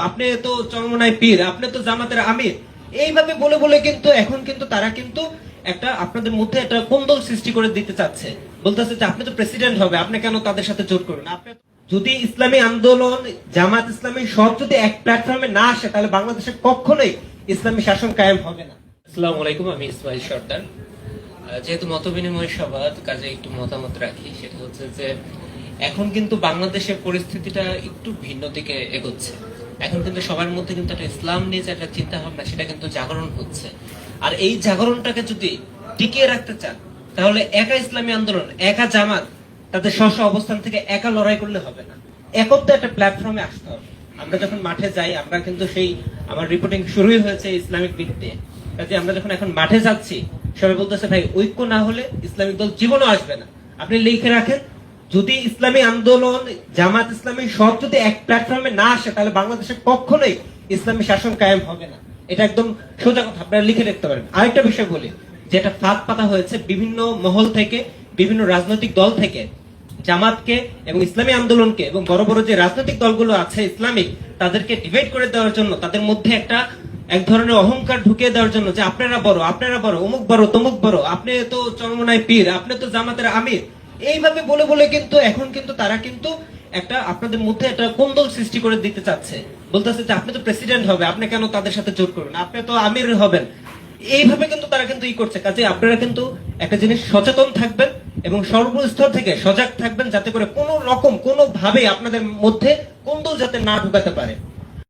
আপনি তো চরমনায় পীর, আপনি তো জামাতের আমির, এইভাবে বলে বলে কিন্তু এখন কিন্তু তারা কিন্তু একটা আপনাদের মধ্যে একটা কোন্দল সৃষ্টি করে দিতে চাচ্ছে। বলতেছে যে আপনি তো প্রেসিডেন্ট হবে, আপনি কেন তাদের সাথে জোট করবেন? আপনি যদি ইসলামী আন্দোলন, জামাত ইসলামী সব যদি এক প্ল্যাটফর্মে না আসে, তাহলে বাংলাদেশে কখনোই ইসলামী শাসন কায়েম হবে না। আসসালামু আলাইকুম, আমি ইসমাইল সর্দার। যেহেতু মত বিনিময় সভা, কাজে একটু মতামত রাখি। সেটা হচ্ছে যে এখন কিন্তু বাংলাদেশের পরিস্থিতিটা একটু ভিন্ন দিকে এগোচ্ছে। এখন কিন্তু সবার মধ্যে কিন্তু একটা ইসলাম নিয়ে যে একটা চিন্তা ভাবনা, সেটা কিন্তু জাগরণ হচ্ছে। আর এই জাগরণটাকে যদি টিকিয়ে রাখতে চান, তাহলে একা ইসলামী আন্দোলন, একা জামাত তাদের স্ব অবস্থান থেকে একা লড়াই করলে হবে না, একত্র একটা প্ল্যাটফর্মে আসতে হবে। আমরা যখন মাঠে যাই, আমরা কিন্তু সেই আমার রিপোর্টিং শুরুই হয়েছে ইসলামিক দিক দিয়ে। কাজে আমরা যখন এখন মাঠে যাচ্ছি, সবাই বলতেছে ভাই ঐক্য না হলে ইসলামিক দল জীবনও আসবে না। আপনি লিখে রাখেন, যদি ইসলামী আন্দোলন, জামাত ইসলামী সব যদি এক প্ল্যাটফর্মে না আসে, তাহলে বাংলাদেশে কখনোই ইসলামী শাসন কায়েম হবে না। এটা একদম সোজা কথা, আপনারা লিখে রাখতে পারেন। আরেকটা বিষয় বলি, যেটা ফাঁদ পাতা হয়েছে বিভিন্ন মহল থেকে, বিভিন্ন রাজনৈতিক দল থেকে জামাতকে এবং ইসলামী আন্দোলনকে এবং বড় বড় যে রাজনৈতিক দলগুলো আছে ইসলামিক, তাদেরকে ডিভাইড করে দেওয়ার জন্য, তাদের মধ্যে এক ধরনের অহংকার ঢুকিয়ে দেওয়ার জন্য যে আপনারা বড়, অমুক বড়, তমুক বড়, আপনি তো চরমনায় পীর, আপনি তো জামাতের আমির, এইভাবে বলে বলে কিন্তু এখন কিন্তু তারা কিন্তু একটা আপনাদের মধ্যে একটা কোন্দল সৃষ্টি করে দিতে চাচ্ছে। বলতেছে যে আপনি তো প্রেসিডেন্ট হবে, আপনি কেন তাদের সাথে জোট করবেন? আপনি তো আমির হবেন। এইভাবে কিন্তু তারা কিন্তু করছে। কাজে আপনারা কিন্তু একটা জিনিস সচেতন থাকবেন এবং সর্বস্তর থেকে সজাগ থাকবেন, যাতে করে কোনো রকম কোনো ভাবে আপনাদের মধ্যে কোন্দল যাতে না ঢুকাতে পারে।